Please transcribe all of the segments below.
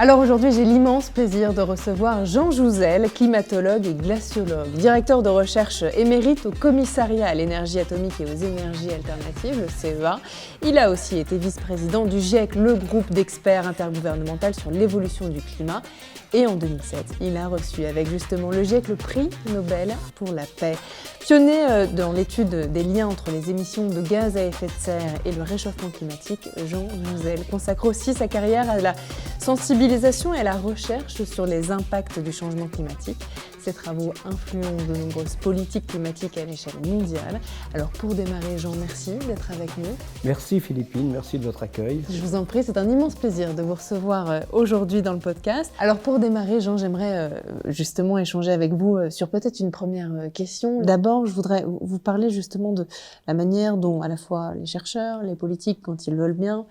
Alors aujourd'hui, j'ai l'immense plaisir de recevoir Jean Jouzel, climatologue et glaciologue, directeur de recherche émérite au Commissariat à l'énergie atomique et aux énergies alternatives, le CEA. Il a aussi été vice-président du GIEC, le groupe d'experts intergouvernemental sur l'évolution du climat. Et en 2007, il a reçu avec justement le GIEC le prix Nobel pour la paix. Pionnier dans l'étude des liens entre les émissions de gaz à effet de serre et le réchauffement climatique, Jean Jouzel consacre aussi sa carrière à la sensibilisation et à la recherche sur les impacts du changement climatique. Ses travaux influencent de nombreuses politiques climatiques à l'échelle mondiale. Alors pour démarrer, Jean, merci d'être avec nous. Merci Philippine, merci de votre accueil. Je vous en prie, c'est un immense plaisir de vous recevoir aujourd'hui dans le podcast. Alors pour démarrer, Jean, j'aimerais justement échanger avec vous sur peut-être une première question. D'abord, je voudrais vous parler justement de la manière dont à la fois les chercheurs, les politiques, quand ils veulent bien,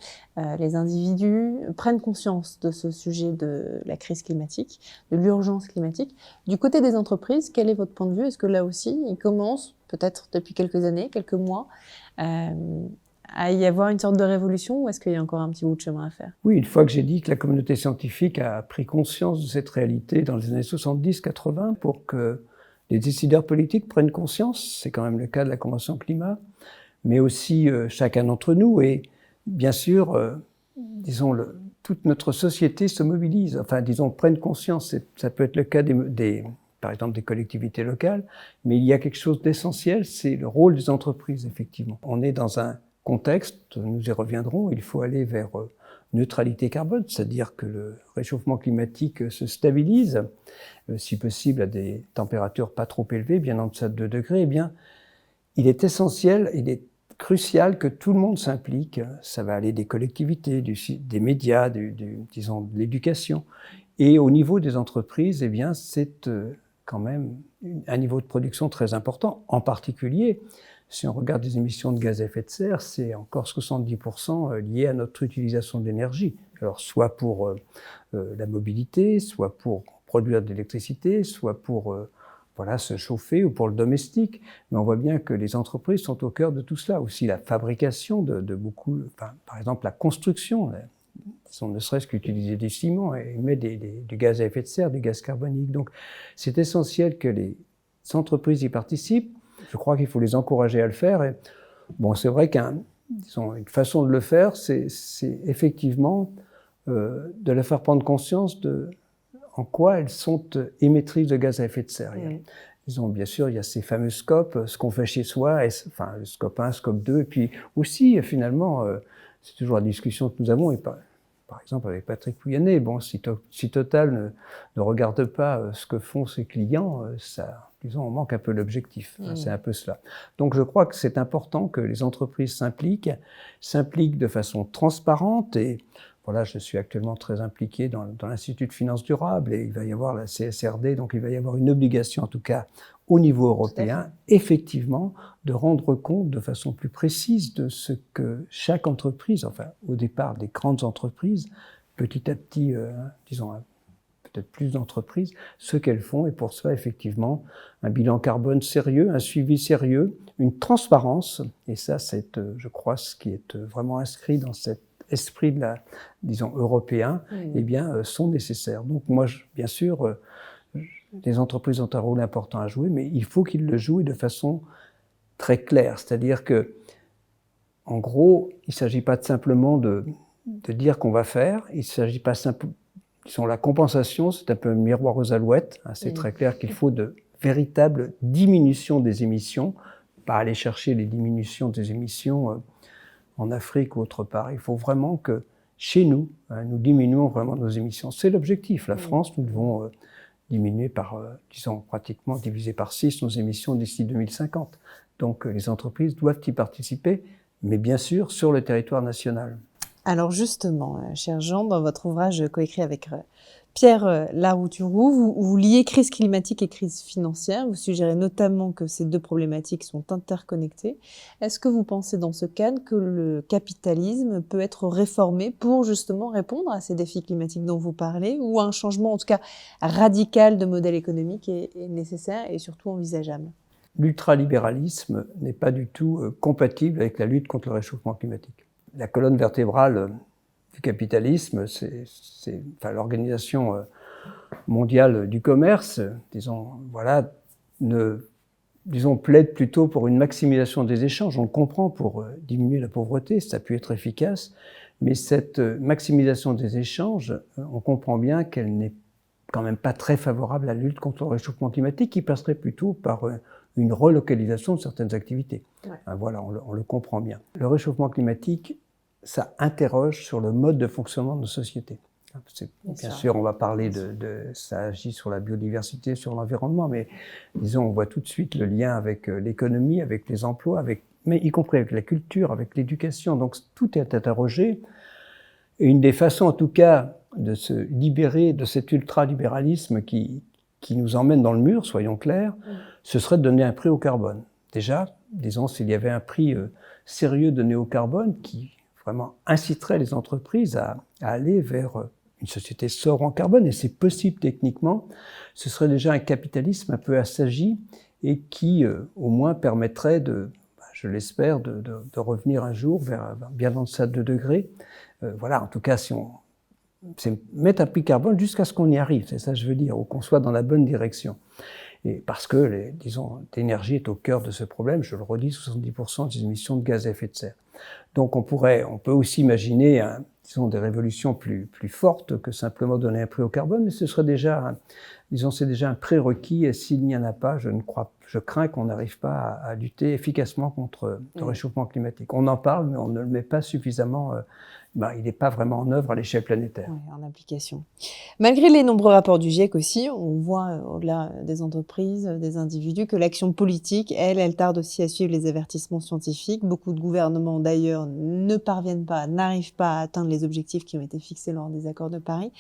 les individus prennent conscience de ce sujet de la crise climatique, de l'urgence climatique. Du côté des entreprises, quel est votre point de vue? Est-ce que là aussi, il commence, peut-être depuis quelques années, quelques mois, à y avoir une sorte de révolution, ou est-ce qu'il y a encore un petit bout de chemin à faire? Oui, une fois que j'ai dit que la communauté scientifique a pris conscience de cette réalité dans les années 70-80 pour que les décideurs politiques prennent conscience, c'est quand même le cas de la Convention climat, mais aussi chacun d'entre nous et bien sûr, disons, toute notre société se mobilise, enfin, disons, prenne conscience. Ça peut être le cas par exemple, des collectivités locales, mais il y a quelque chose d'essentiel, c'est le rôle des entreprises, effectivement. On est dans un contexte, nous y reviendrons, il faut aller vers neutralité carbone, c'est-à-dire que le réchauffement climatique se stabilise, si possible à des températures pas trop élevées, bien en deçà de 2 degrés, eh bien, il est essentiel, il est crucial que tout le monde s'implique. Ça va aller des collectivités, des médias, disons, de l'éducation. Et au niveau des entreprises, eh bien, c'est quand même un niveau de production très important. En particulier, si on regarde les émissions de gaz à effet de serre, c'est encore 70% lié à notre utilisation d'énergie. Alors, soit pour la mobilité, soit pour produire de l'électricité, soit pour se chauffer ou pour le domestique. Mais on voit bien que les entreprises sont au cœur de tout cela. Aussi la fabrication de beaucoup, par exemple la construction, ne serait-ce qu'utiliser des ciments et émettre du gaz à effet de serre, du gaz carbonique. Donc c'est essentiel que les entreprises y participent. Je crois qu'il faut les encourager à le faire. Et bon, c'est vrai qu'une façon de le faire, c'est effectivement de leur faire prendre conscience en quoi elles sont émettrices de gaz à effet de serre. Disons, bien sûr, il y a ces fameux scopes, ce qu'on fait chez soi, enfin, le scope 1, scope 2, et puis aussi, finalement, c'est toujours la discussion que nous avons, et par exemple avec Patrick Pouyanné, bon, si Total ne regarde pas ce que font ses clients, disons, on manque un peu l'objectif. C'est un peu cela. Donc je crois que c'est important que les entreprises s'impliquent de façon transparente et voilà, je suis actuellement très impliqué dans l'Institut de finances durables et il va y avoir la CSRD, donc il va y avoir une obligation, en tout cas au niveau européen, effectivement, de rendre compte de façon plus précise de ce que chaque entreprise, enfin au départ des grandes entreprises, petit à petit, disons peut-être plus d'entreprises, ce qu'elles font et pour cela, effectivement, un bilan carbone sérieux, un suivi sérieux, une transparence, et ça c'est, je crois, ce qui est vraiment inscrit dans cet esprit de disons, européen, eh bien, sont nécessaires. Donc moi, bien sûr, les entreprises ont un rôle important à jouer, mais il faut qu'ils le jouent de façon très claire. C'est-à-dire que, en gros, il ne s'agit pas simplement de dire qu'on va faire, il ne s'agit pas simplement... La compensation, c'est un peu un miroir aux alouettes. C'est très clair qu'il faut de véritables diminutions des émissions, pas aller chercher les diminutions des émissions en Afrique ou autre part. Il faut vraiment que, chez nous, nous diminuons vraiment nos émissions. C'est l'objectif. La France, nous devons diminuer disons, pratiquement diviser par 6 nos émissions d'ici 2050. Donc, les entreprises doivent y participer, mais bien sûr, sur le territoire national. Alors justement, cher Jean, dans votre ouvrage coécrit avec Pierre Larouturou, vous liez crise climatique et crise financière. Vous suggérez notamment que ces deux problématiques sont interconnectées. Est-ce que vous pensez dans ce cadre que le capitalisme peut être réformé pour justement répondre à ces défis climatiques dont vous parlez, ou un changement en tout cas radical de modèle économique est nécessaire et surtout envisageable? L'ultralibéralisme n'est pas du tout compatible avec la lutte contre le réchauffement climatique. La colonne vertébrale du capitalisme, enfin, l'Organisation mondiale du commerce, plaide plutôt pour une maximisation des échanges. On le comprend, pour diminuer la pauvreté, ça a pu être efficace, mais cette maximisation des échanges, on comprend bien qu'elle n'est quand même pas très favorable à la lutte contre le réchauffement climatique, qui passerait plutôt par une relocalisation de certaines activités. Ouais. Voilà, on le comprend bien. Le réchauffement climatique, ça interroge sur le mode de fonctionnement de nos sociétés. Bien sûr, on va parler ça agit sur la biodiversité, sur l'environnement, mais disons, on voit tout de suite le lien avec l'économie, avec les emplois, mais y compris avec la culture, avec l'éducation. Donc tout est interrogé. Et une des façons, en tout cas, de se libérer de cet ultralibéralisme qui nous emmène dans le mur, soyons clairs, ce serait de donner un prix au carbone. Déjà, disons, s'il y avait un prix sérieux donné au carbone qui vraiment inciterait les entreprises à aller vers une société sobre en carbone, et c'est possible techniquement, ce serait déjà un capitalisme un peu assagi et qui, au moins, permettrait je l'espère, de revenir un jour vers bien en deçà de 2 degrés. Voilà, en tout cas, c'est mettre un prix carbone jusqu'à ce qu'on y arrive, c'est ça que je veux dire, ou qu'on soit dans la bonne direction. Et parce que, l'énergie est au cœur de ce problème, je le redis, 70% des émissions de gaz à effet de serre. Donc on peut aussi imaginer des révolutions plus fortes que simplement donner un prix au carbone, mais ce serait déjà, c'est déjà un prérequis, et s'il n'y en a pas, je crains qu'on n'arrive pas à lutter efficacement contre le réchauffement climatique. On en parle, mais on ne le met pas suffisamment, il n'est pas vraiment en œuvre à l'échelle planétaire. Oui, en application. Malgré les nombreux rapports du GIEC aussi, on voit au-delà des entreprises, des individus, que l'action politique, elle tarde aussi à suivre les avertissements scientifiques. Beaucoup de gouvernements d'ailleurs n'arrivent pas à atteindre les objectifs qui ont été fixés lors des accords de Paris.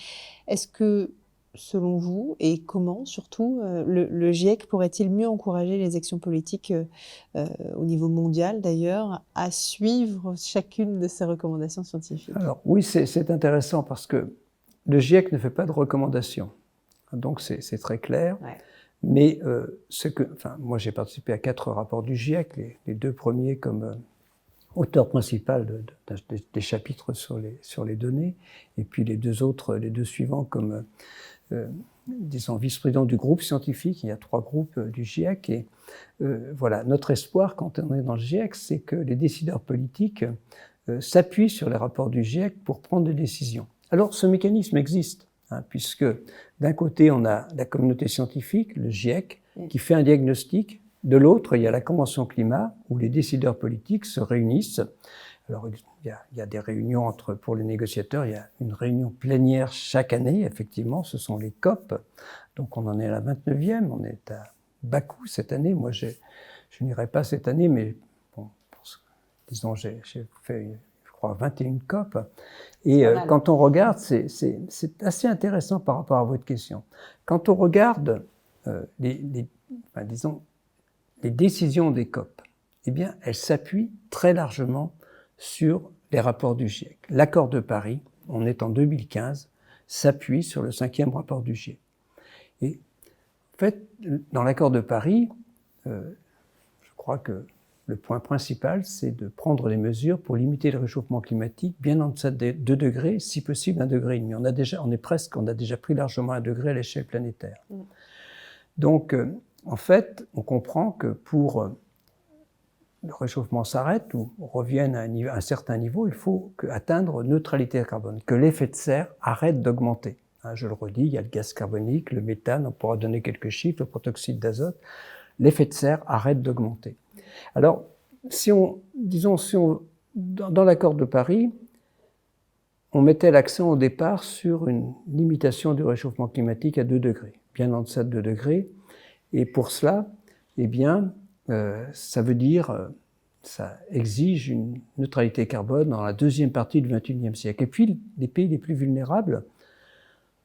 Est-ce que, selon vous, et comment surtout, le GIEC pourrait-il mieux encourager les actions politiques au niveau mondial d'ailleurs à suivre chacune de ces recommandations scientifiques? Alors oui, c'est intéressant parce que le GIEC ne fait pas de recommandations, donc c'est très clair. Ouais. Mais moi j'ai participé à 4 rapports du GIEC, les 2 premiers comme auteur principal des chapitres sur les données, et puis les 2 suivants comme vice-président du groupe scientifique. Il y a 3 groupes du GIEC, et voilà, notre espoir quand on est dans le GIEC, c'est que les décideurs politiques s'appuient sur les rapports du GIEC pour prendre des décisions. Alors ce mécanisme existe, puisque d'un côté on a la communauté scientifique, le GIEC, qui fait un diagnostic. De l'autre, il y a la Convention climat, où les décideurs politiques se réunissent. Alors, il y a des réunions pour les négociateurs, il y a une réunion plénière chaque année, effectivement, ce sont les COP. Donc, on en est à la 29e, on est à Bakou cette année. Moi, je n'irai pas cette année, mais bon, disons, j'ai fait, je crois, 21 COP. Et quand on regarde, c'est assez intéressant par rapport à votre question. Quand on regarde les décisions des COP, eh bien, elles s'appuient très largement sur les rapports du GIEC. L'accord de Paris, on est en 2015, s'appuie sur le 5e rapport du GIEC. Et en fait, dans l'accord de Paris, je crois que le point principal, c'est de prendre des mesures pour limiter le réchauffement climatique bien en deçà de 2 degrés, si possible 1,5 degré. On a déjà pris largement 1 degré à l'échelle planétaire. Donc, en fait, on comprend que pour le réchauffement s'arrête ou revienne à un certain niveau, il faut atteindre neutralité carbone, que l'effet de serre arrête d'augmenter. Je le redis, il y a le gaz carbonique, le méthane, on pourra donner quelques chiffres, le protoxyde d'azote. L'effet de serre arrête d'augmenter. Alors, dans l'accord de Paris, on mettait l'accent au départ sur une limitation du réchauffement climatique à 2 degrés, bien en deçà de 2 degrés. Et pour cela, eh bien, ça veut dire, ça exige une neutralité carbone dans la 2e partie du XXIe siècle. Et puis, les pays les plus vulnérables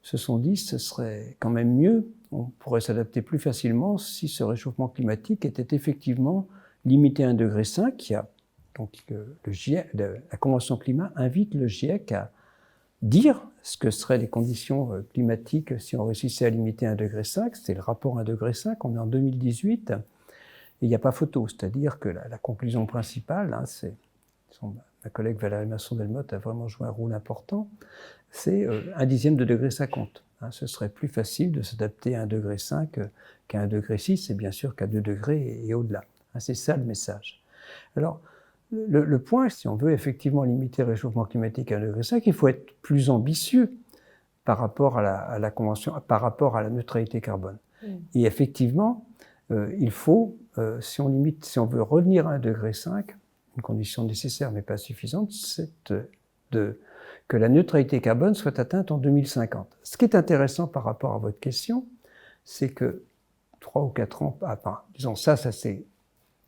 se sont dit, ce serait quand même mieux, on pourrait s'adapter plus facilement si ce réchauffement climatique était effectivement limité à 1,5 degré. Donc, la Convention climat invite le GIEC à dire ce que seraient les conditions climatiques si on réussissait à limiter 1,5 degré. C'est le rapport 1,5 degré, on est en 2018, et il n'y a pas photo. C'est-à-dire que la conclusion principale, c'est ma collègue Valérie Masson-Delmotte a vraiment joué un rôle important, c'est 1/10 de degré, ça compte. Ce serait plus facile de s'adapter à 1,5 degré qu'à 1,6 degré, et bien sûr qu'à 2 degrés et au-delà. C'est ça le message. Alors, le point, si on veut effectivement limiter le réchauffement climatique à 1,5 degré, il faut être plus ambitieux par rapport à la Convention, par rapport à la neutralité carbone. Et effectivement, il faut, si on veut revenir à 1,5 degré, une condition nécessaire mais pas suffisante, c'est que la neutralité carbone soit atteinte en 2050. Ce qui est intéressant par rapport à votre question, c'est que 3 ou 4 ans, disons ça s'est,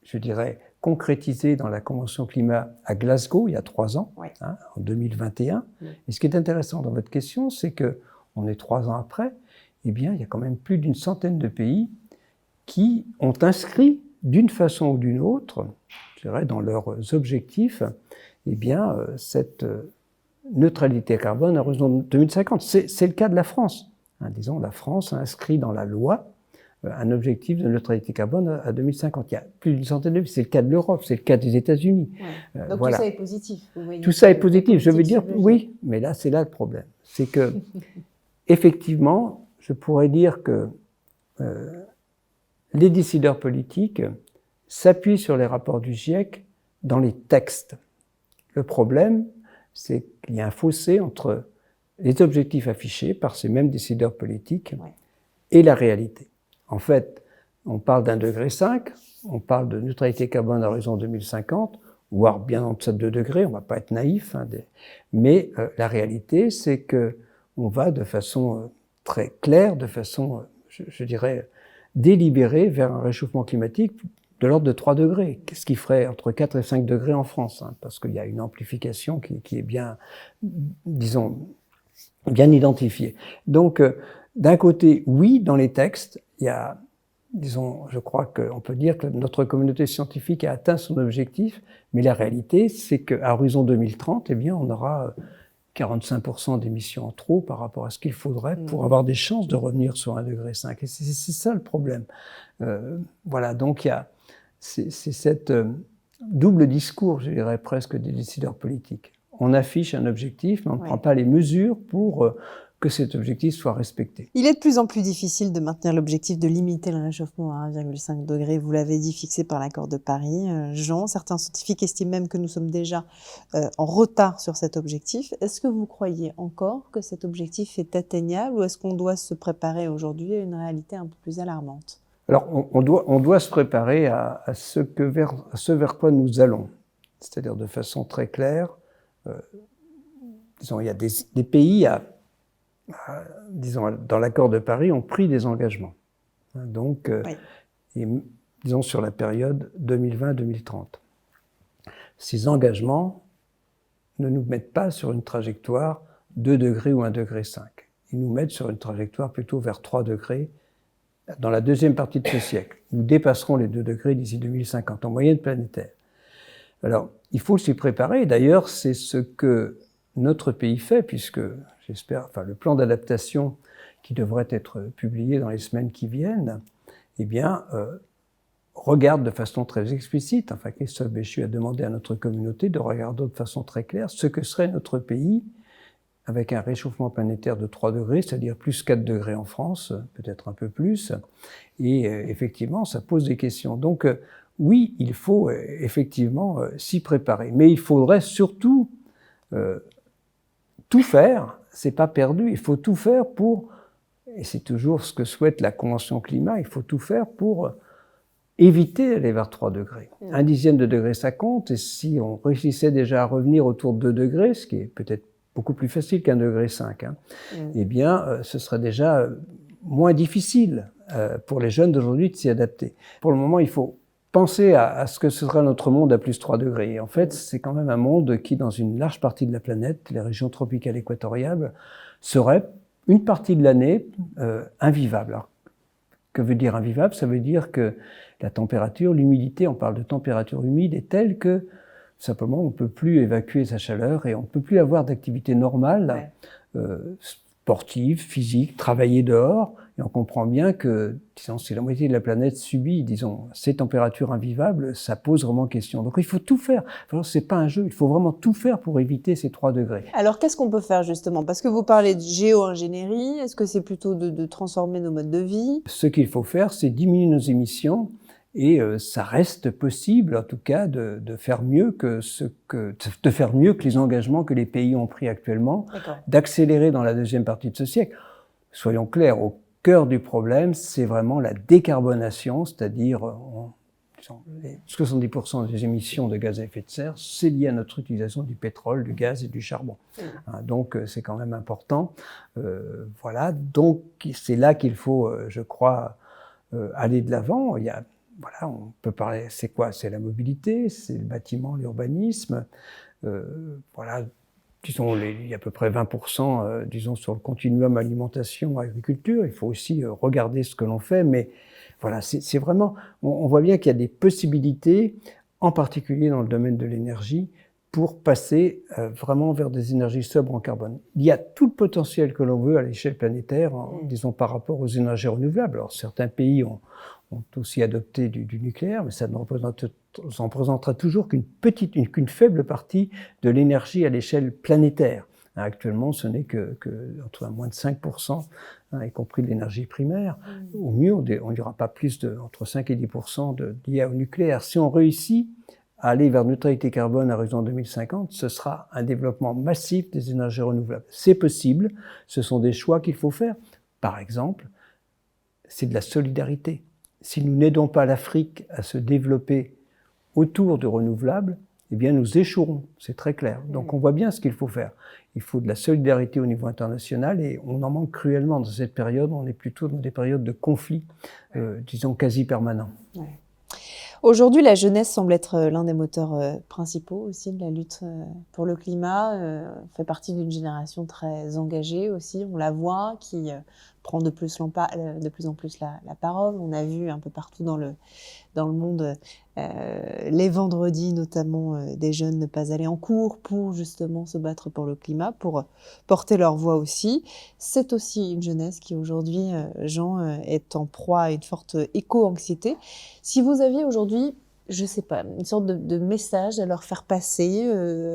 je dirais, concrétisé dans la Convention climat à Glasgow il y a 3 ans, ouais. En 2021. Et ce qui est intéressant dans votre question, c'est que on est 3 ans après, eh bien, il y a quand même plus d'une centaine de pays qui ont inscrit d'une façon ou d'une autre, je dirais, dans leurs objectifs, eh bien, cette neutralité carbone à horizon 2050. C'est le cas de la France. Disons, la France a inscrit dans la loi un objectif de neutralité carbone à 2050. Il y a plus d'une centaine de pays. C'est le cas de l'Europe, c'est le cas des États-Unis. Ouais. Donc voilà. Tout ça est positif. Vous voyez, tout ça est positif. Je veux dire, oui, mais là, c'est là le problème. C'est que, effectivement, je pourrais dire que les décideurs politiques s'appuient sur les rapports du GIEC dans les textes. Le problème, c'est qu'il y a un fossé entre les objectifs affichés par ces mêmes décideurs politiques et la réalité. En fait, on parle d'1,5 degré, on parle de neutralité carbone à horizon 2050, voire bien en deçà de 2 degrés, on ne va pas être naïf, mais la réalité, c'est qu'on va de façon très claire, de façon, je dirais, délibérée vers un réchauffement climatique de l'ordre de 3 degrés, ce qui ferait entre 4 et 5 degrés en France, parce qu'il y a une amplification qui est bien, disons, bien identifiée. Donc, d'un côté, oui, dans les textes, il y a, disons, je crois qu'on peut dire que notre communauté scientifique a atteint son objectif, mais la réalité, c'est qu'à horizon 2030, eh bien, on aura 45% d'émissions en trop par rapport à ce qu'il faudrait pour avoir des chances de revenir sur 1,5 degré. Et c'est ça le problème. Voilà, donc il y a c'est cette double discours, je dirais presque, des décideurs politiques. On affiche un objectif, mais on ne prend pas les mesures pour que cet objectif soit respecté. Il est de plus en plus difficile de maintenir l'objectif de limiter le réchauffement à 1,5 degré, vous l'avez dit, fixé par l'accord de Paris. Jean, certains scientifiques estiment même que nous sommes déjà en retard sur cet objectif. Est-ce que vous croyez encore que cet objectif est atteignable ou est-ce qu'on doit se préparer aujourd'hui à une réalité un peu plus alarmante ? Alors, on doit se préparer à ce vers quoi nous allons. C'est-à-dire de façon très claire, disons, il y a des pays disons, dans l'accord de Paris, ont pris des engagements. Donc, disons, sur la période 2020-2030. Ces engagements ne nous mettent pas sur une trajectoire 2 degrés ou 1,5 degré. Ils nous mettent sur une trajectoire plutôt vers 3 degrés dans la deuxième partie de ce siècle. Nous dépasserons les 2 degrés d'ici 2050, en moyenne planétaire. Alors, il faut s'y préparer. D'ailleurs, c'est ce que notre pays fait, puisque, j'espère, le plan d'adaptation qui devrait être publié dans les semaines qui viennent, eh bien, regarde de façon très explicite, Christophe Béchu a demandé à notre communauté de regarder de façon très claire ce que serait notre pays avec un réchauffement planétaire de 3 degrés, c'est-à-dire plus 4 degrés en France, peut-être un peu plus, et effectivement, ça pose des questions. Donc, oui, il faut effectivement s'y préparer, mais il faudrait surtout tout faire, c'est pas perdu, il faut tout faire pour, et c'est toujours ce que souhaite la Convention climat, il faut tout faire pour éviter d'aller vers 3 degrés. 1/10 de degré, ça compte, et si on réussissait déjà à revenir autour de 2 degrés, ce qui est peut-être beaucoup plus facile qu'1,5 degré, eh bien, ce serait déjà moins difficile pour les jeunes d'aujourd'hui de s'y adapter. Pour le moment, il faut penser à ce que ce sera notre monde à plus 3 degrés. Et en fait, c'est quand même un monde qui, dans une large partie de la planète, les régions tropicales équatoriales, serait une partie de l'année invivable. Alors, que veut dire invivable? Ça veut dire que la température, l'humidité, on parle de température humide, est telle que simplement on ne peut plus évacuer sa chaleur et on ne peut plus avoir d'activité normale, sportive, physique, travailler dehors. Et on comprend bien que, disons, si la moitié de la planète subit, disons, ces températures invivables, ça pose vraiment question. Donc il faut tout faire. Alors, c'est pas un jeu, il faut vraiment tout faire pour éviter ces 3 degrés. Alors, qu'est-ce qu'on peut faire justement? Parce que vous parlez de géo-ingénierie, est-ce que c'est plutôt de transformer nos modes de vie? Ce qu'il faut faire, c'est diminuer nos émissions. Et ça reste possible, en tout cas, de faire mieux que les engagements que les pays ont pris actuellement, d'accélérer dans la deuxième partie de ce siècle. Soyons clairs, au cœur du problème, c'est vraiment la décarbonation, c'est-à-dire 70% des émissions de gaz à effet de serre, c'est lié à notre utilisation du pétrole, du gaz et du charbon. Donc c'est quand même important. Voilà, donc c'est là qu'il faut, je crois, aller de l'avant. Voilà, on peut parler, c'est quoi? C'est la mobilité, c'est le bâtiment, l'urbanisme. Voilà, disons, il y a à peu près 20%, disons, sur le continuum alimentation-agriculture. Il faut aussi regarder ce que l'on fait, mais voilà, c'est vraiment, on voit bien qu'il y a des possibilités, en particulier dans le domaine de l'énergie, pour passer vraiment vers des énergies sobres en carbone. Il y a tout le potentiel que l'on veut à l'échelle planétaire, disons, par rapport aux énergies renouvelables. Alors, certains pays ont aussi adopté du nucléaire, mais ça ne représentera toujours qu'une faible partie de l'énergie à l'échelle planétaire. Actuellement, ce n'est que entre moins de 5%, y compris de l'énergie primaire. Au mieux, on n'y aura pas plus entre 5 et 10% liés au nucléaire. Si on réussit à aller vers neutralité carbone à l'horizon 2050, ce sera un développement massif des énergies renouvelables. C'est possible, ce sont des choix qu'il faut faire. Par exemple, c'est de la solidarité. Si nous n'aidons pas l'Afrique à se développer autour de renouvelables, eh bien nous échouerons, c'est très clair. Donc on voit bien ce qu'il faut faire. Il faut de la solidarité au niveau international et on en manque cruellement dans cette période. On est plutôt dans des périodes de conflits, disons, quasi permanents. Ouais. Aujourd'hui, la jeunesse semble être l'un des moteurs principaux aussi de la lutte pour le climat. On fait partie d'une génération très engagée aussi, on la voit, qui prend de plus en plus la parole. On a vu un peu partout dans le monde, les vendredis notamment, des jeunes ne pas aller en cours pour justement se battre pour le climat, pour porter leur voix aussi. C'est aussi une jeunesse qui aujourd'hui, Jean, est en proie à une forte éco-anxiété. Si vous aviez aujourd'hui, je ne sais pas, une sorte de message à leur faire passer,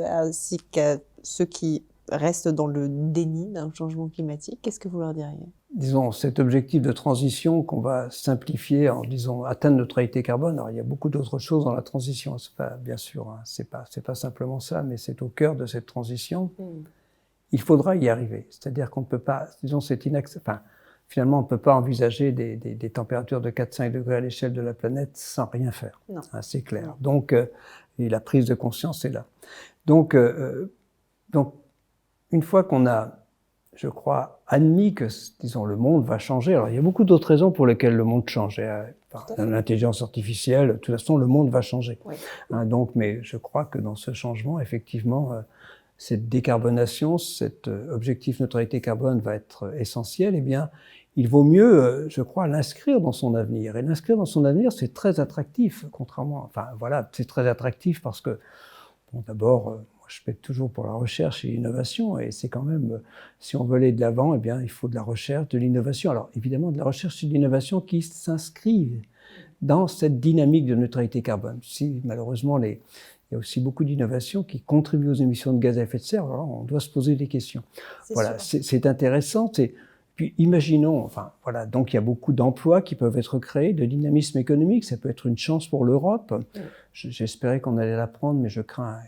ainsi qu'à ceux qui restent dans le déni d'un changement climatique, qu'est-ce que vous leur diriez? Disons, cet objectif de transition qu'on va simplifier en disant atteindre neutralité carbone. Alors, il y a beaucoup d'autres choses dans la transition. C'est pas, bien sûr, hein, c'est pas simplement ça, mais c'est au cœur de cette transition. Il faudra y arriver. C'est-à-dire qu'on ne peut pas, disons, finalement, on ne peut pas envisager des températures de 4-5 degrés à l'échelle de la planète sans rien faire. Hein, c'est clair. Non. Donc, et la prise de conscience est là. Donc, une fois qu'on a, je crois, admis que, disons, le monde va changer. Alors, il y a beaucoup d'autres raisons pour lesquelles le monde change. L'intelligence artificielle, de toute façon, le monde va changer. Oui. Hein, donc, mais je crois que dans ce changement, effectivement, cette décarbonation, cet objectif neutralité carbone va être essentiel. Eh bien, il vaut mieux, je crois, l'inscrire dans son avenir. Et l'inscrire dans son avenir, c'est très attractif, contrairement... Enfin, voilà, c'est très attractif parce que, bon, d'abord... je plaide toujours pour la recherche et l'innovation, et c'est quand même, si on veut aller de l'avant, eh bien, il faut de la recherche, de l'innovation. Alors, évidemment, de la recherche et de l'innovation qui s'inscrivent dans cette dynamique de neutralité carbone. Si, malheureusement, il y a aussi beaucoup d'innovations qui contribuent aux émissions de gaz à effet de serre, alors on doit se poser des questions. Voilà, c'est intéressant. Puis, imaginons, enfin, voilà, donc il y a beaucoup d'emplois qui peuvent être créés, de dynamisme économique, ça peut être une chance pour l'Europe. J'espérais qu'on allait l'apprendre, mais je crains...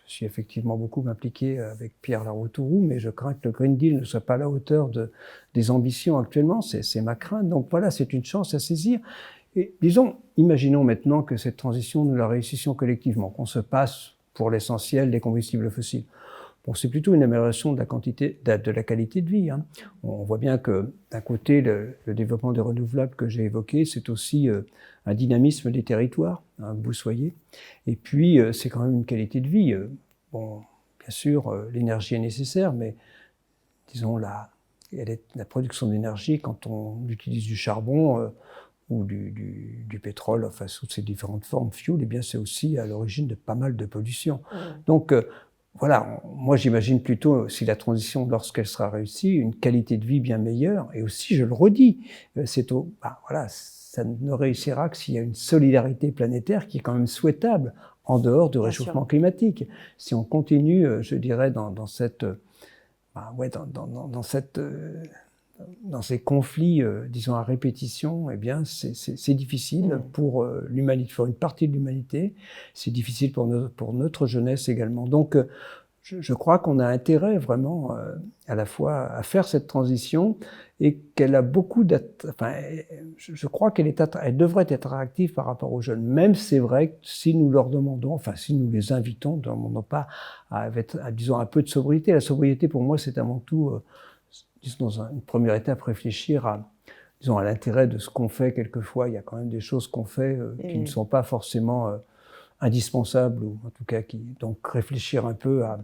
Je suis effectivement beaucoup impliqué avec Pierre Larrouturou, mais je crains que le Green Deal ne soit pas à la hauteur des ambitions actuellement. C'est ma crainte. Donc voilà, c'est une chance à saisir. Et disons, imaginons maintenant que cette transition, nous la réussissions collectivement, qu'on se passe pour l'essentiel des combustibles fossiles. Bon, c'est plutôt une amélioration de la qualité de vie. Hein. On voit bien que d'un côté, le développement des renouvelables que j'ai évoqué, c'est aussi un dynamisme des territoires, hein, que vous soyez. Et puis, c'est quand même une qualité de vie. Bon, bien sûr, l'énergie est nécessaire, mais disons, la production d'énergie, quand on utilise du charbon ou du pétrole, enfin, sous ces différentes formes, fuel, eh bien, c'est aussi à l'origine de pas mal de pollution. Donc, voilà, moi j'imagine plutôt, si la transition, lorsqu'elle sera réussie, une qualité de vie bien meilleure. Et aussi, je le redis, voilà, ça ne réussira que s'il y a une solidarité planétaire qui est quand même souhaitable en dehors du réchauffement climatique. Si on continue, je dirais, dans ces conflits, disons, à répétition, eh bien, c'est difficile pour l'humanité, pour une partie de l'humanité. C'est difficile pour notre jeunesse également. Donc, je crois qu'on a intérêt vraiment à la fois à faire cette transition et qu'elle a beaucoup je crois qu'elle devrait être attractive par rapport aux jeunes. Même c'est vrai que si nous leur demandons, si nous les invitons, ne demandons pas disons, un peu de sobriété. La sobriété, pour moi, c'est avant tout, disons, dans une première étape, réfléchir à l'intérêt de ce qu'on fait. Quelquefois, il y a quand même des choses qu'on fait qui ne sont pas forcément indispensables, ou en tout cas donc réfléchir un peu à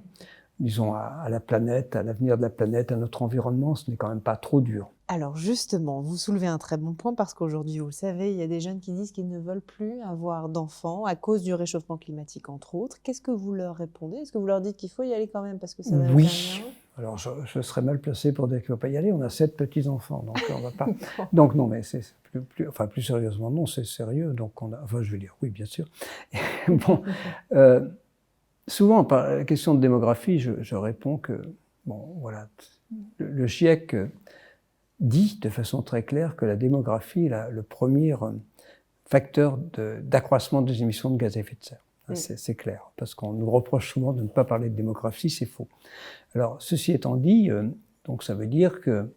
la planète, à l'avenir de la planète, à notre environnement, ce n'est quand même pas trop dur. Alors justement, vous soulevez un très bon point parce qu'aujourd'hui, vous le savez, il y a des jeunes qui disent qu'ils ne veulent plus avoir d'enfants à cause du réchauffement climatique, entre autres. Qu'est-ce que vous leur répondez? Est-ce que vous leur dites qu'il faut y aller quand même parce que ça va Oui. bien? Alors je serais mal placé pour dire qu'il ne faut pas y aller. On a 7 petits-enfants, donc on va pas... Donc non, mais c'est plus sérieusement, non, c'est sérieux. Donc je veux dire, oui, bien sûr. Bon, souvent, par la question de démographie, je réponds que, voilà, le GIEC dit de façon très claire que la démographie est le premier facteur d'accroissement des émissions de gaz à effet de serre. C'est clair, parce qu'on nous reproche souvent de ne pas parler de démographie, c'est faux. Alors, ceci étant dit, donc ça veut dire que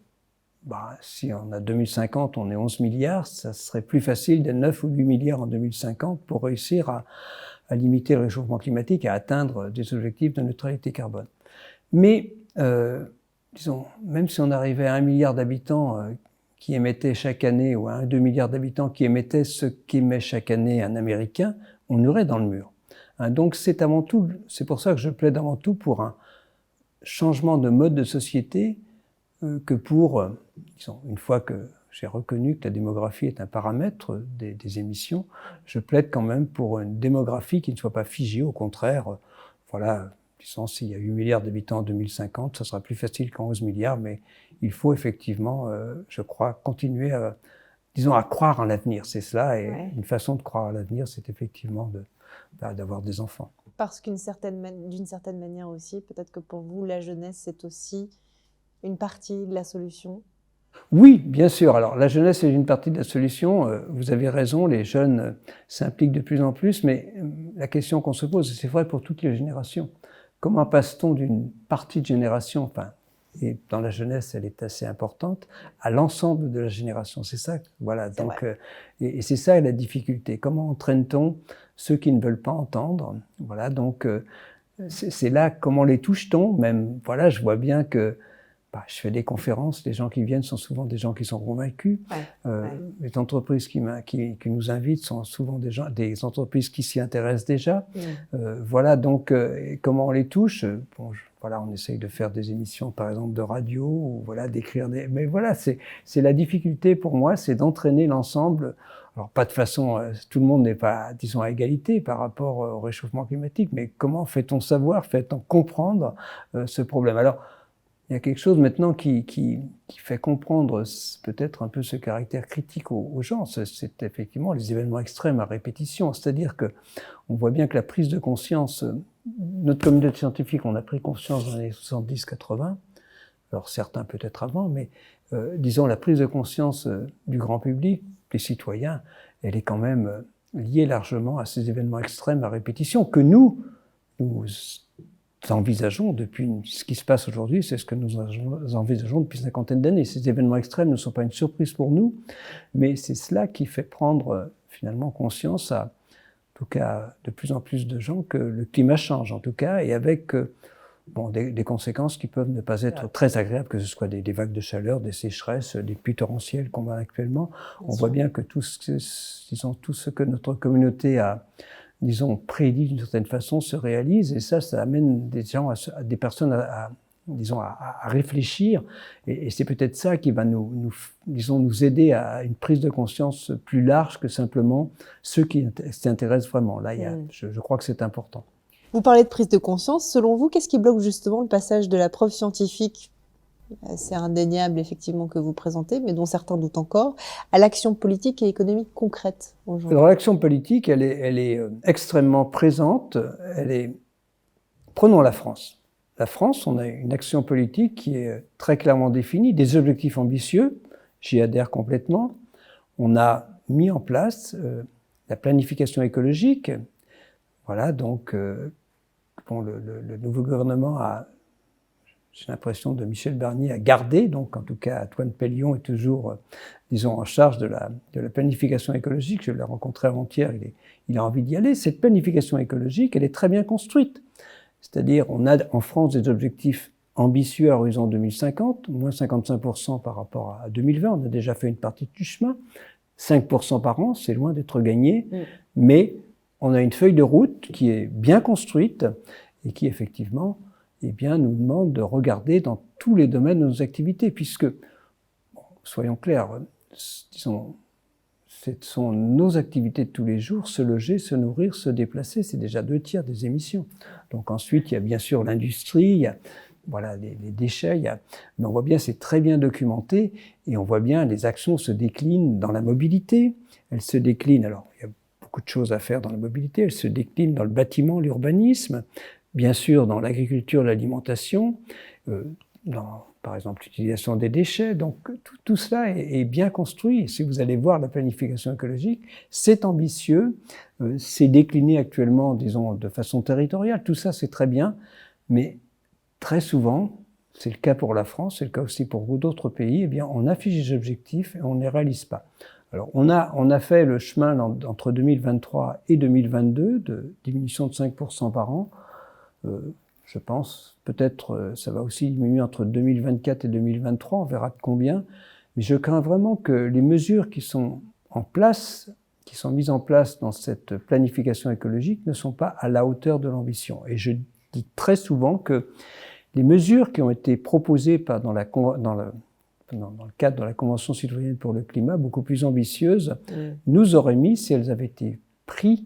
si on a 2050, on est 11 milliards, ça serait plus facile d'être 9 ou 8 milliards en 2050 pour réussir à limiter le réchauffement climatique et à atteindre des objectifs de neutralité carbone. Mais, disons, même si on arrivait à 1 milliard d'habitants qui émettaient chaque année, ou à 1 2 milliards d'habitants qui émettaient ce qu'émet chaque année un Américain, on irait dans le mur. Donc c'est pour ça que je plaide avant tout pour un changement de mode de société que pour, disons, une fois que j'ai reconnu que la démographie est un paramètre des émissions, je plaide quand même pour une démographie qui ne soit pas figée, au contraire, voilà, disons, s'il y a 8 milliards d'habitants en 2050, ça sera plus facile qu'en 11 milliards, mais il faut effectivement, je crois, continuer à croire en l'avenir. C'est cela, et une façon de croire à l'avenir, c'est effectivement d'avoir des enfants. Parce d'une certaine manière aussi, peut-être que pour vous, la jeunesse, c'est aussi une partie de la solution? Oui, bien sûr. Alors, la jeunesse est une partie de la solution. Vous avez raison, les jeunes s'impliquent de plus en plus, mais la question qu'on se pose, et c'est vrai pour toutes les générations, comment passe-t-on d'une partie de génération, et dans la jeunesse, elle est assez importante, à l'ensemble de la génération? C'est ça, voilà. Donc, et c'est ça la difficulté. Comment entraîne-t-on ceux qui ne veulent pas entendre? Voilà, donc c'est là, comment les touche-t-on? Même, voilà, je vois bien que je fais des conférences, les gens qui viennent sont souvent des gens qui sont convaincus. Les entreprises qui nous invitent sont souvent des entreprises qui s'y intéressent déjà. Voilà, donc comment on les touche? Voilà, on essaye de faire des émissions, par exemple, de radio, ou voilà, d'écrire mais voilà, c'est la difficulté pour moi, c'est d'entraîner l'ensemble. Alors, pas de façon, tout le monde n'est pas, disons, à égalité par rapport au réchauffement climatique, mais comment fait-on savoir, fait-on comprendre ce problème? Alors, il y a quelque chose maintenant qui fait comprendre peut-être un peu ce caractère critique aux gens. C'est effectivement les événements extrêmes à répétition. C'est-à-dire que on voit bien que la prise de conscience, notre communauté scientifique, on a pris conscience dans les années 70-80, alors certains peut-être avant, mais disons la prise de conscience du grand public, des citoyens, elle est quand même liée largement à ces événements extrêmes à répétition que nous envisageons depuis ce qui se passe aujourd'hui, c'est ce que nous envisageons depuis une cinquantaine d'années. Ces événements extrêmes ne sont pas une surprise pour nous, mais c'est cela qui fait prendre finalement conscience en tout cas, de plus en plus de gens que le climat change, en tout cas, et avec des conséquences qui peuvent ne pas être très agréables, que ce soit des vagues de chaleur, des sécheresses, des pluies torrentielles qu'on voit actuellement. On voit bien que tout ce que notre communauté a prédit d'une certaine façon se réalise, et ça amène des personnes à réfléchir, et c'est peut-être ça qui va nous aider à une prise de conscience plus large que simplement ceux qui s'intéressent vraiment. Là, je crois que c'est important. Vous parlez de prise de conscience. Selon vous, qu'est-ce qui bloque justement le passage de la preuve scientifique, c'est indéniable effectivement que vous présentez, mais dont certains doutent encore, à l'action politique et économique concrète aujourd'hui? Alors l'action politique, elle est extrêmement présente. Prenons la France. La France, on a une action politique qui est très clairement définie, des objectifs ambitieux, j'y adhère complètement. On a mis en place la planification écologique. Voilà, donc bon, le nouveau gouvernement a, j'ai l'impression, de Michel Barnier a gardé, donc en tout cas Antoine Pellion est toujours, disons, en charge de la planification écologique. Je l'ai rencontré avant-hier, il a envie d'y aller. Cette planification écologique, elle est très bien construite. C'est-à-dire, on a en France des objectifs ambitieux à horizon 2050, moins 55% par rapport à 2020, on a déjà fait une partie du chemin, 5% par an, c'est loin d'être gagné, mais on a une feuille de route qui est bien construite et qui, effectivement, eh bien, nous demande de regarder dans tous les domaines de nos activités, puisque, bon, soyons clairs, disons, ce sont nos activités de tous les jours, se loger, se nourrir, se déplacer, c'est déjà 2/3 des émissions. Donc ensuite, il y a bien sûr l'industrie, il y a voilà, les déchets, mais on voit bien, c'est très bien documenté, et on voit bien les actions se déclinent dans la mobilité, elles se déclinent, alors il y a beaucoup de choses à faire dans la mobilité, elles se déclinent dans le bâtiment, l'urbanisme, bien sûr dans l'agriculture, l'alimentation, dans, par exemple, l'utilisation des déchets. Donc tout cela est bien construit. Et si vous allez voir la planification écologique, c'est ambitieux, c'est décliné actuellement, disons, de façon territoriale. Tout ça, c'est très bien, mais très souvent, c'est le cas pour la France, c'est le cas aussi pour d'autres pays, eh bien, on affiche des objectifs et on ne les réalise pas. Alors, on a fait le chemin entre 2023 et 2022 de diminution de 5% par an. Je pense, peut-être, ça va aussi diminuer entre 2024 et 2023, on verra de combien. Mais je crains vraiment que les mesures qui sont en place, qui sont mises en place dans cette planification écologique, ne sont pas à la hauteur de l'ambition. Et je dis très souvent que les mesures qui ont été proposées dans le cadre de la Convention citoyenne pour le climat, beaucoup plus ambitieuses, nous auraient mis, si elles avaient été prises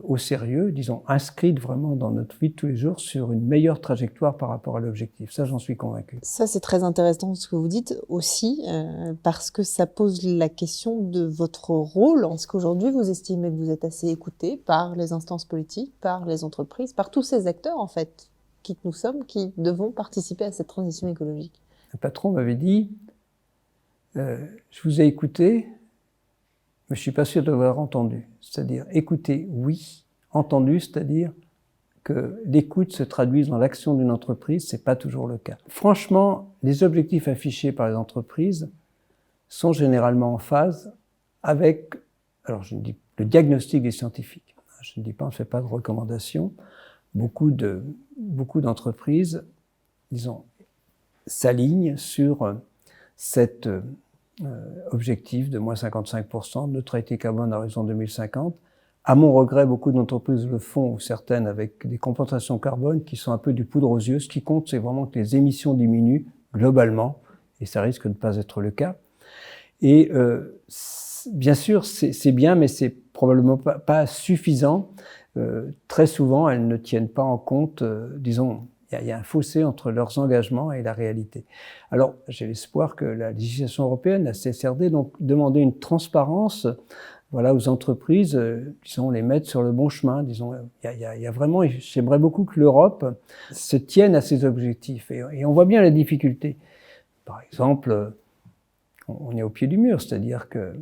au sérieux, disons, inscrites vraiment dans notre vie de tous les jours sur une meilleure trajectoire par rapport à l'objectif. Ça, j'en suis convaincu. Ça, c'est très intéressant ce que vous dites aussi, parce que ça pose la question de votre rôle. Est-ce qu'aujourd'hui, vous estimez que vous êtes assez écouté par les instances politiques, par les entreprises, par tous ces acteurs, en fait, qui nous sommes, qui devons participer à cette transition écologique? Un patron m'avait dit, je vous ai écouté, mais je suis pas sûr d'avoir entendu. C'est-à-dire, écouter, oui, entendu, c'est-à-dire que l'écoute se traduise dans l'action d'une entreprise, c'est pas toujours le cas. Franchement, les objectifs affichés par les entreprises sont généralement en phase avec, alors je ne dis le diagnostic des scientifiques. Je ne dis pas, on ne fait pas de recommandations. Beaucoup d'entreprises, disons, s'alignent sur cet objectif de moins 55% de neutralité carbone à horizon 2050. À mon regret, beaucoup d'entreprises le font, ou certaines avec des compensations carbone qui sont un peu du poudre aux yeux. Ce qui compte, c'est vraiment que les émissions diminuent globalement, et ça risque de ne pas être le cas. Et bien sûr, c'est bien, mais c'est probablement pas suffisant. Très souvent, elles ne tiennent pas en compte, disons, il y a un fossé entre leurs engagements et la réalité. Alors, j'ai l'espoir que la législation européenne, la CSRD, donc, demandait une transparence, voilà, aux entreprises, disons, les mettre sur le bon chemin, disons. Il y a vraiment, j'aimerais beaucoup que l'Europe se tienne à ses objectifs. Et on voit bien la difficulté. Par exemple, on est au pied du mur, c'est-à-dire que,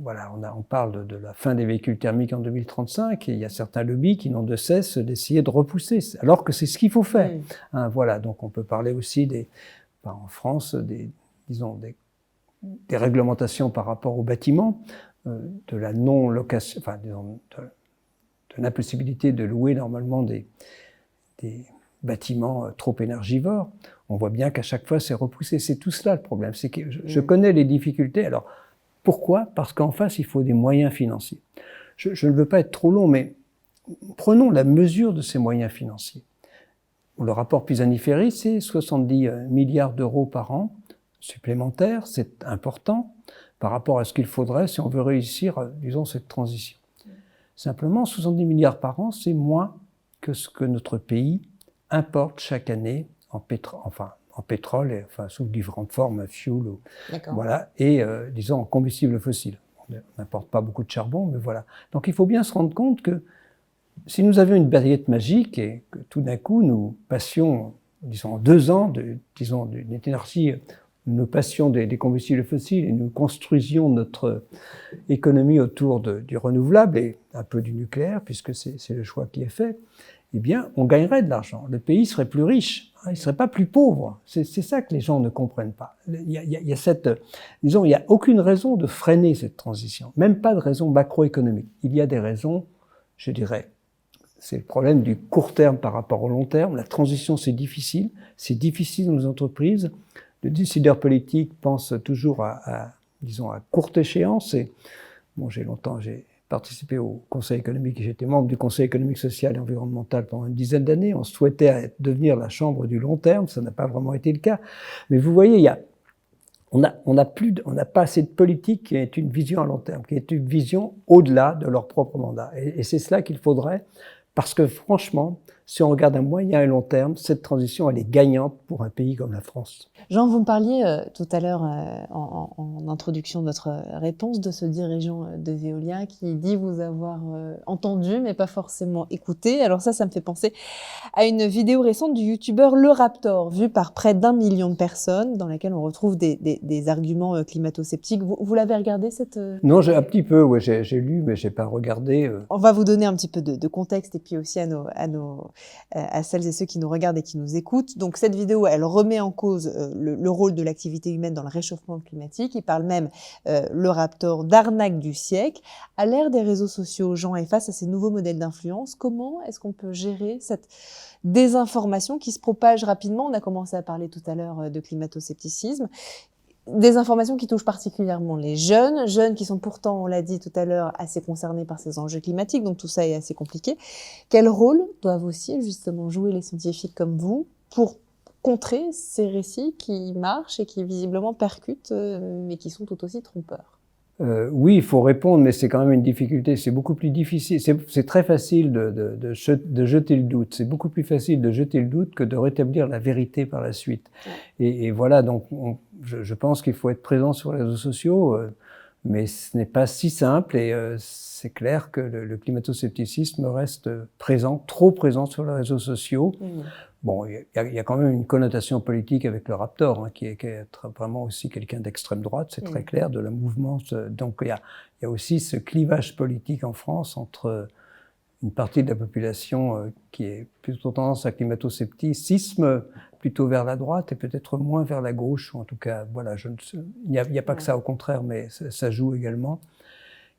voilà, on parle de la fin des véhicules thermiques en 2035 et il y a certains lobbies qui n'ont de cesse d'essayer de repousser, alors que c'est ce qu'il faut faire. Hein, voilà, donc on peut parler aussi en France, disons, des réglementations par rapport aux bâtiments, de la non-location, enfin, disons, de l'impossibilité de louer normalement des bâtiments trop énergivores. On voit bien qu'à chaque fois c'est repoussé. C'est tout cela le problème. C'est que je connais les difficultés. Alors, pourquoi? Parce qu'en face, il faut des moyens financiers. Je ne veux pas être trop long, mais prenons la mesure de ces moyens financiers. Le rapport Pisani-Ferry, c'est 70 milliards d'euros par an supplémentaires. C'est important par rapport à ce qu'il faudrait si on veut réussir, disons, cette transition. Simplement, 70 milliards par an, c'est moins que ce que notre pays importe chaque année en pétrole, et, sous différentes formes, fuel, voilà, et disons en combustible fossile. On n'importe pas beaucoup de charbon, mais voilà. Donc il faut bien se rendre compte que si nous avions une baguette magique et que tout d'un coup nous passions, disons en 2 ans, d'une énergie, nous passions des combustibles fossiles et nous construisions notre économie autour du renouvelable et un peu du nucléaire, puisque c'est le choix qui est fait, eh bien, on gagnerait de l'argent. Le pays serait plus riche, il ne serait pas plus pauvre. C'est ça que les gens ne comprennent pas. Il y a aucune raison de freiner cette transition, même pas de raison macroéconomique. Il y a des raisons, je dirais, c'est le problème du court terme par rapport au long terme. La transition, c'est difficile dans les entreprises. Le décideur politique pense toujours à courte échéance. Et bon, j'ai participé au Conseil économique, j'étais membre du Conseil économique, social et environnemental pendant une dizaine d'années. On souhaitait devenir la chambre du long terme, ça n'a pas vraiment été le cas. Mais vous voyez, on n'a pas assez de politique qui ait une vision à long terme, qui ait une vision au-delà de leur propre mandat. Et c'est cela qu'il faudrait, parce que franchement, si on regarde à moyen et long terme, cette transition, elle est gagnante pour un pays comme la France. Jean, vous me parliez tout à l'heure en introduction de votre réponse de ce dirigeant de Veolia qui dit vous avoir entendu mais pas forcément écouté. Alors ça me fait penser à une vidéo récente du youtubeur Le Raptor, vue par près d'1 million de personnes, dans laquelle on retrouve des arguments climato-sceptiques. Vous l'avez regardé cette... Non, un petit peu, ouais, j'ai lu, mais j'ai pas regardé. On va vous donner un petit peu de contexte et puis aussi à celles et ceux qui nous regardent et qui nous écoutent. Donc cette vidéo, elle remet en cause le rôle de l'activité humaine dans le réchauffement climatique. Il parle même, Le Raptor, d'arnaque du siècle. À l'ère des réseaux sociaux, Jean, et face à ces nouveaux modèles d'influence, comment est-ce qu'on peut gérer cette désinformation qui se propage rapidement? On a commencé à parler tout à l'heure de climato-scepticisme. Des informations qui touchent particulièrement les jeunes qui sont pourtant, on l'a dit tout à l'heure, assez concernés par ces enjeux climatiques, donc tout ça est assez compliqué. Quel rôle doivent aussi justement jouer les scientifiques comme vous pour contrer ces récits qui marchent et qui visiblement percutent, mais qui sont tout aussi trompeurs? Oui, il faut répondre, mais c'est quand même une difficulté. C'est beaucoup plus difficile. C'est très facile de jeter le doute. C'est beaucoup plus facile de jeter le doute que de rétablir la vérité par la suite. Et voilà, donc je pense qu'il faut être présent sur les réseaux sociaux, mais ce n'est pas si simple. Et c'est clair que le climato-scepticisme reste présent, trop présent sur les réseaux sociaux. Bon, il y a quand même une connotation politique avec le Raptor, qui est vraiment aussi quelqu'un d'extrême droite, c'est très clair, de la mouvement. Donc il y a aussi ce clivage politique en France entre une partie de la population qui est plutôt tendance à climato-scepticisme, plutôt vers la droite et peut-être moins vers la gauche, ou en tout cas, voilà, il n'y a pas que ça, au contraire, mais ça joue également.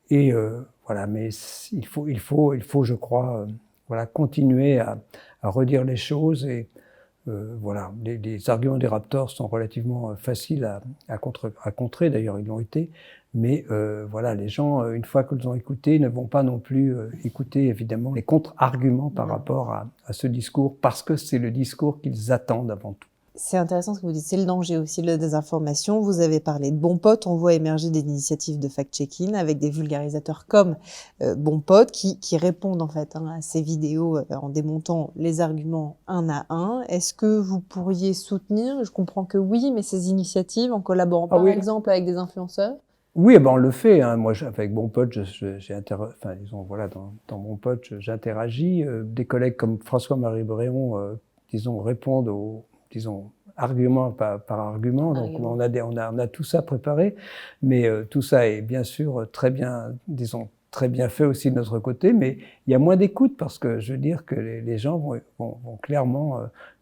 Et voilà, mais il faut, je crois, continuer à redire les choses et voilà, les arguments des Raptors sont relativement faciles à contrer, d'ailleurs ils l'ont été, mais voilà, les gens, une fois qu'ils ont écouté, ne vont pas non plus écouter évidemment les contre-arguments par rapport à ce discours, parce que c'est le discours qu'ils attendent avant tout. C'est intéressant ce que vous dites, c'est le danger aussi de la désinformation. Vous avez parlé de Bon Pote, on voit émerger des initiatives de fact-checking avec des vulgarisateurs comme Bon Pote qui répondent en fait à ces vidéos en démontant les arguments un à un. Est-ce que vous pourriez soutenir, je comprends que oui, mais ces initiatives en collaborant par exemple avec des influenceurs? Oui, on le fait. Moi, avec Bon Pote, dans Bon Pote, j'interagis. Des collègues comme François-Marie Bréon, répondent aux argument par argument. Donc, on a tout ça préparé, mais tout ça est bien sûr très bien fait aussi de notre côté, mais il y a moins d'écoute parce que je veux dire que les gens vont clairement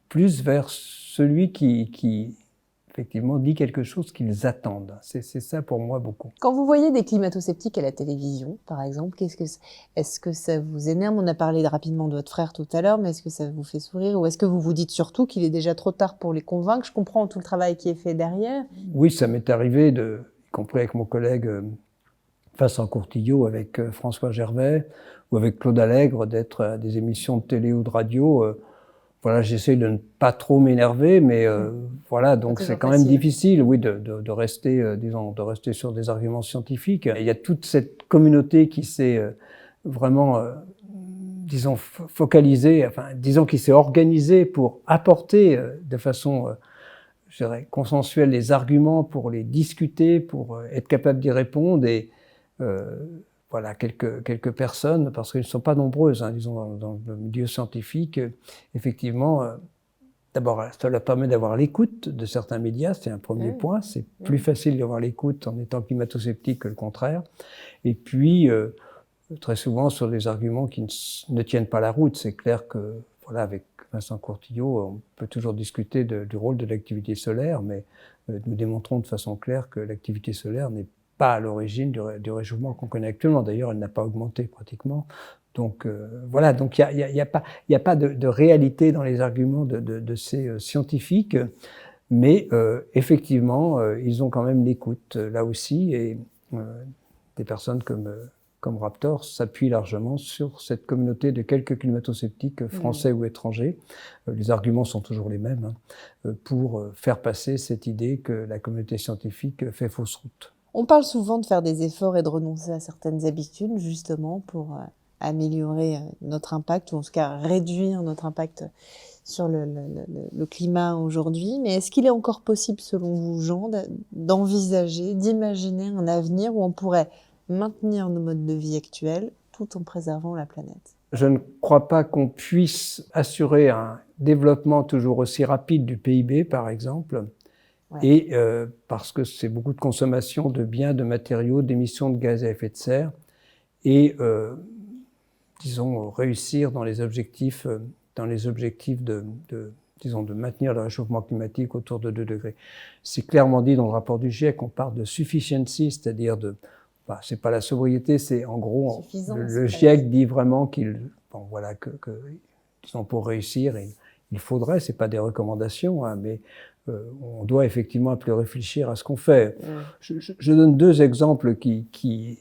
plus vers celui qui effectivement dit quelque chose qu'ils attendent. C'est ça pour moi beaucoup. Quand vous voyez des climato-sceptiques à la télévision, par exemple, est-ce que ça vous énerve? On a parlé rapidement de votre frère tout à l'heure, mais est-ce que ça vous fait sourire? Ou est-ce que vous vous dites surtout qu'il est déjà trop tard pour les convaincre? Je comprends tout le travail qui est fait derrière. Oui, ça m'est arrivé, y compris avec mon collègue Vincent Courtillot, avec François Gervais, ou avec Claude Allègre, d'être à des émissions de télé ou de radio. Voilà, j'essaie de ne pas trop m'énerver, mais voilà, donc c'est quand même difficile, oui, de rester sur des arguments scientifiques. Et il y a toute cette communauté qui s'est vraiment, disons, focalisé, enfin, disons qu'il s'est organisé pour apporter de façon, je dirais, consensuelle les arguments, pour les discuter, pour être capable d'y répondre. Et voilà, quelques personnes, parce qu'elles ne sont pas nombreuses, hein, disons, dans le milieu scientifique, effectivement, d'abord, cela permet d'avoir l'écoute de certains médias, c'est un premier point. C'est plus facile d'avoir l'écoute en étant climato-sceptique que le contraire. Et puis, très souvent, sur des arguments qui ne tiennent pas la route. C'est clair que, voilà, avec Vincent Courtillot, on peut toujours discuter du rôle de l'activité solaire, mais nous démontrons de façon claire que l'activité solaire n'est pas à l'origine du réchauffement qu'on connaît actuellement. D'ailleurs, elle n'a pas augmenté pratiquement. Donc voilà, donc il y a pas de réalité dans les arguments de ces scientifiques, mais effectivement, ils ont quand même l'écoute là aussi, et des personnes comme Raptor s'appuient largement sur cette communauté de quelques climato-sceptiques français ou étrangers. Les arguments sont toujours les mêmes, hein, pour faire passer cette idée que la communauté scientifique fait fausse route. On parle souvent de faire des efforts et de renoncer à certaines habitudes, justement, pour améliorer notre impact, ou en tout cas réduire notre impact sur le climat aujourd'hui. Mais est-ce qu'il est encore possible, selon vous, Jean, d'envisager, d'imaginer un avenir où on pourrait maintenir nos modes de vie actuels tout en préservant la planète? Je ne crois pas qu'on puisse assurer un développement toujours aussi rapide du PIB, par exemple, et parce que c'est beaucoup de consommation de biens, de matériaux, d'émissions de gaz à effet de serre, et disons, réussir dans les objectifs de maintenir le réchauffement climatique autour de 2 degrés. C'est clairement dit dans le rapport du GIEC, on parle de sufficiency, c'est-à-dire c'est pas la sobriété, c'est en gros, le GIEC dit vraiment disons, pour réussir, il faudrait, c'est pas des recommandations, hein, mais on doit effectivement plus réfléchir à ce qu'on fait. Je donne 2 exemples qui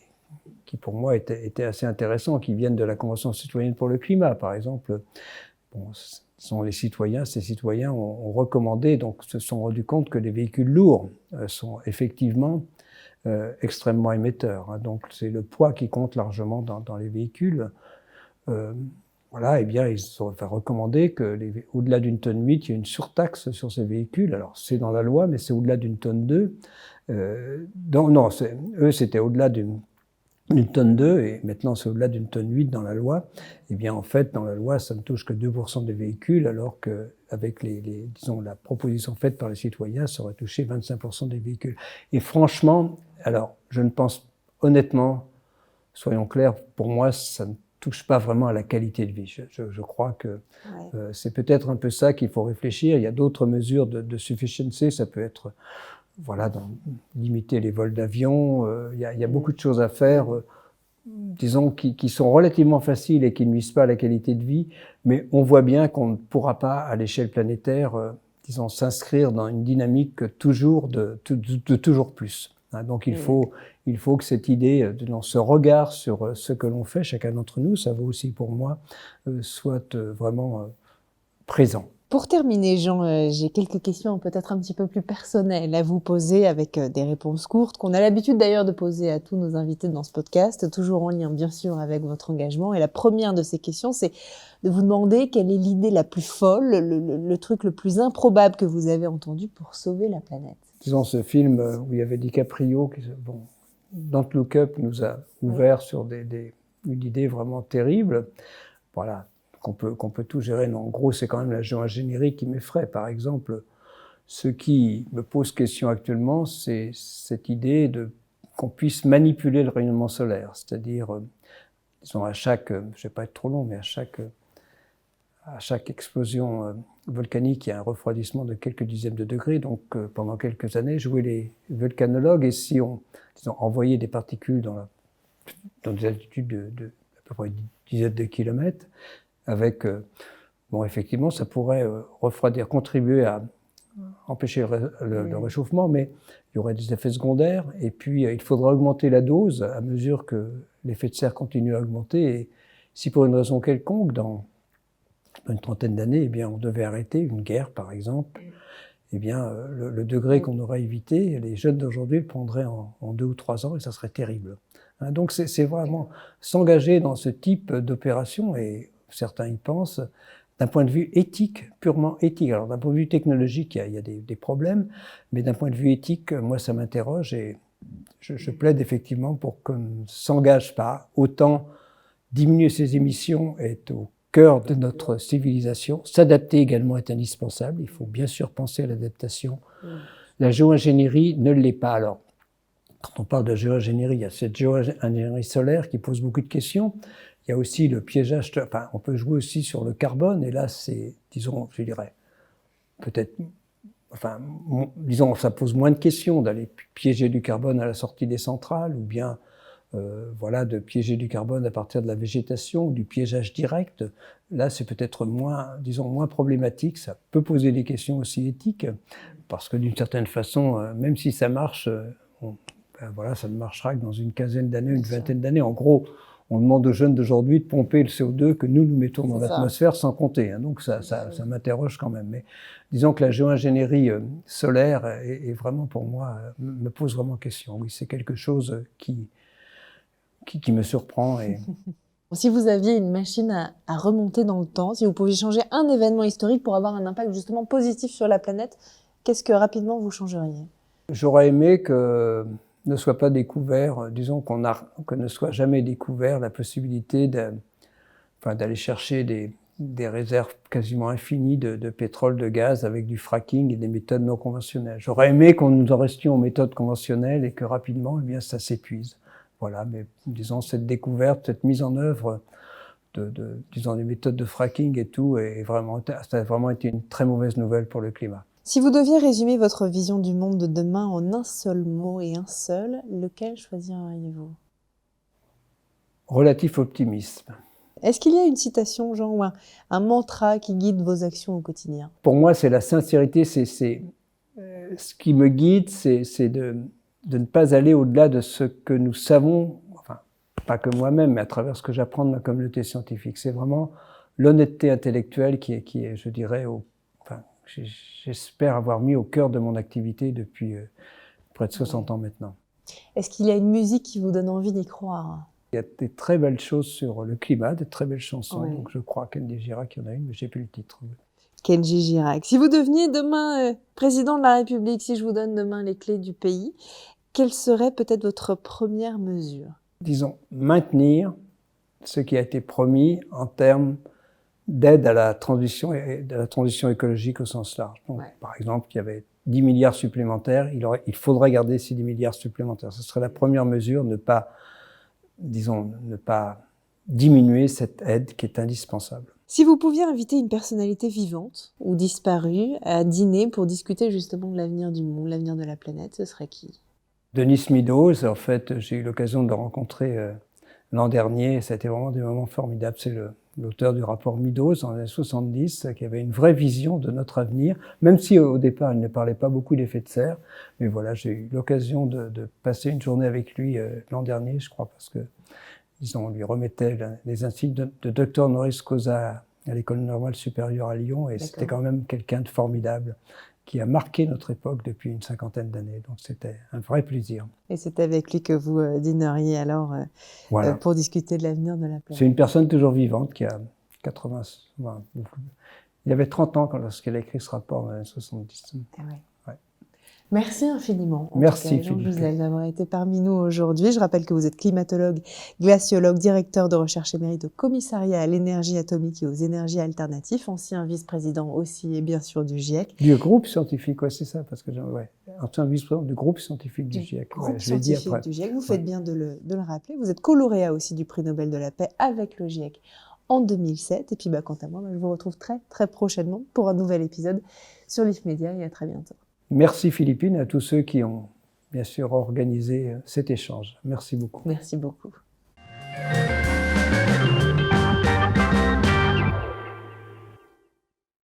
pour moi étaient assez intéressants, qui viennent de la Convention citoyenne pour le climat. Par exemple, ces citoyens ont recommandé, donc se sont rendus compte que les véhicules lourds sont effectivement extrêmement émetteurs, hein. Donc c'est le poids qui compte largement dans les véhicules. Voilà, eh bien, ils ont recommandé que au-delà d'une tonne 8, il y a une surtaxe sur ces véhicules. Alors, c'est dans la loi, mais c'est au-delà d'une tonne 2. Eux, c'était au-delà d'une tonne 2, et maintenant c'est au-delà d'une tonne 8 dans la loi. Eh bien, en fait, dans la loi, ça ne touche que 2% des véhicules, alors qu'avec disons, la proposition faite par les citoyens, ça aurait touché 25% des véhicules. Et franchement, alors, je ne pense, honnêtement, soyons clairs, pour moi, ça ne touche pas vraiment à la qualité de vie. Je crois que c'est peut-être un peu ça qu'il faut réfléchir. Il y a d'autres mesures de sufficiency, ça peut être, voilà, limiter les vols d'avion. Il y a beaucoup de choses à faire, disons, qui sont relativement faciles et qui ne nuisent pas à la qualité de vie, mais on voit bien qu'on ne pourra pas, à l'échelle planétaire, disons, s'inscrire dans une dynamique de toujours plus. Donc il faut que cette idée, dans ce regard sur ce que l'on fait, chacun d'entre nous, ça vaut aussi pour moi, soit vraiment présent. Pour terminer, Jean, j'ai quelques questions peut-être un petit peu plus personnelles à vous poser, avec des réponses courtes, qu'on a l'habitude d'ailleurs de poser à tous nos invités dans ce podcast, toujours en lien bien sûr avec votre engagement. Et la première de ces questions, c'est de vous demander quelle est l'idée la plus folle, le truc le plus improbable que vous avez entendu pour sauver la planète. Disons, ce film où il y avait DiCaprio, Don't Look Up, nous a ouvert sur une idée vraiment terrible. Voilà, qu'on peut tout gérer. Non, en gros, c'est quand même la géo-ingénierie qui m'effraie. Par exemple, ce qui me pose question actuellement, c'est cette idée qu'on puisse manipuler le rayonnement solaire. C'est-à-dire, disons, je ne vais pas être trop long, mais à chaque explosion volcanique, il y a un refroidissement de quelques dizaines de degrés. Donc, pendant quelques années, jouer les volcanologues, et si on envoyait des particules dans des altitudes de à peu près une dizaine de kilomètres, avec, effectivement, ça pourrait refroidir, contribuer à empêcher le réchauffement, mais il y aurait des effets secondaires, et puis il faudra augmenter la dose à mesure que l'effet de serre continue à augmenter. Et si pour une raison quelconque, dans une trentaine d'années, eh bien, on devait arrêter une guerre, par exemple, eh bien, le degré qu'on aurait évité, les jeunes d'aujourd'hui le prendraient en 2 ou 3 ans, et ça serait terrible. Donc c'est vraiment s'engager dans ce type d'opération, et certains y pensent, d'un point de vue éthique, purement éthique. Alors d'un point de vue technologique, il y a des problèmes, mais d'un point de vue éthique, moi ça m'interroge et je plaide effectivement pour qu'on ne s'engage pas. Autant diminuer ses émissions est au cœur de notre civilisation. S'adapter également est indispensable. Il faut bien sûr penser à l'adaptation. La géo-ingénierie ne l'est pas. Alors, quand on parle de géo-ingénierie, il y a cette géo-ingénierie solaire qui pose beaucoup de questions. Il y a aussi le piégeage, enfin, on peut jouer aussi sur le carbone, et là, c'est, disons, je dirais, peut-être, enfin, disons, ça pose moins de questions d'aller piéger du carbone à la sortie des centrales, ou bien, voilà, de piéger du carbone à partir de la végétation, ou du piégeage direct. Là, c'est peut-être moins, disons, moins problématique. Ça peut poser des questions aussi éthiques, parce que d'une certaine façon, même si ça marche, voilà, ça ne marchera que dans une quinzaine d'années, une vingtaine d'années. En gros, on demande aux jeunes d'aujourd'hui de pomper le CO2 que nous mettons dans l'atmosphère sans compter. Hein. Donc ça m'interroge quand même. Mais disons que la géo-ingénierie solaire est vraiment, pour moi, me pose vraiment question. Oui, c'est quelque chose qui me surprend. Et... Si vous aviez une machine à remonter dans le temps, si vous pouviez changer un événement historique pour avoir un impact justement positif sur la planète, qu'est-ce que rapidement vous changeriez? J'aurais aimé que ne soit pas découvert, disons que ne soit jamais découvert la possibilité d'aller chercher des réserves quasiment infinies de pétrole, de gaz avec du fracking et des méthodes non conventionnelles. J'aurais aimé qu'on nous en restions aux méthodes conventionnelles et que rapidement, eh bien, ça s'épuise. Voilà, mais disons, cette découverte, cette mise en œuvre disons, des méthodes de fracking et tout, ça a vraiment été une très mauvaise nouvelle pour le climat. Si vous deviez résumer votre vision du monde de demain en un seul mot et un seul, lequel choisiriez-vous? Relatif optimisme. Est-ce qu'il y a une citation, Jean, ou un mantra qui guide vos actions au quotidien? Pour moi, c'est la sincérité. Ce qui me guide, c'est de ne pas aller au-delà de ce que nous savons, enfin, pas que moi-même, mais à travers ce que j'apprends de ma communauté scientifique. C'est vraiment l'honnêteté intellectuelle qui est, je dirais, j'espère avoir mis au cœur de mon activité depuis près de 60 ans maintenant. Est-ce qu'il y a une musique qui vous donne envie d'y croire? Il y a des très belles choses sur le climat, des très belles chansons. Oui. Donc je crois qu'Kenji Girac, il y en a une, mais j'ai plus le titre. Kenji Girac. Si vous deveniez demain président de la République, si je vous donne demain les clés du pays, quelle serait peut-être votre première mesure? Disons, maintenir ce qui a été promis en termes d'aide à la transition écologique au sens large. Donc, par exemple, il y avait 10 milliards supplémentaires, il faudrait garder ces 10 milliards supplémentaires. Ce serait la première mesure, ne pas diminuer cette aide qui est indispensable. Si vous pouviez inviter une personnalité vivante ou disparue à dîner pour discuter justement de l'avenir du monde, l'avenir de la planète, ce serait qui? Denis Meadows, en fait, j'ai eu l'occasion de le rencontrer l'an dernier, ça a été vraiment des moments formidables. C'est l'auteur du rapport Meadows dans les années 70, qui avait une vraie vision de notre avenir, même si au départ, il ne parlait pas beaucoup d'effets de serre. Mais voilà, j'ai eu l'occasion de passer une journée avec lui l'an dernier, je crois, parce que, disons, on lui remettait les insignes de docteur honoris causa à l'École normale supérieure à Lyon, et c'était quand même quelqu'un de formidable, qui a marqué notre époque depuis une cinquantaine d'années. Donc c'était un vrai plaisir. Et c'est avec lui que vous dîneriez alors voilà. Pour discuter de l'avenir de la planète. C'est une personne toujours vivante qui a 80... il avait 30 ans lorsqu'elle a écrit ce rapport dans les années 70. Ouais. Merci infiniment. Merci Jean Jouzel d'avoir été parmi nous aujourd'hui. Je rappelle que vous êtes climatologue, glaciologue, directeur de recherche émérite au Commissariat à l'énergie atomique et aux énergies alternatives, ancien vice-président aussi et bien sûr du GIEC. Du groupe scientifique, ouais, c'est ça, parce que ancien vice-président du groupe scientifique du GIEC. Groupe scientifique du GIEC. Vous faites bien de le rappeler. Vous êtes co-lauréat aussi du prix Nobel de la paix avec le GIEC en 2007. Et puis quant à moi, je vous retrouve très très prochainement pour un nouvel épisode sur Lift Media et à très bientôt. Merci Philippine, à tous ceux qui ont bien sûr organisé cet échange. Merci beaucoup. Merci beaucoup.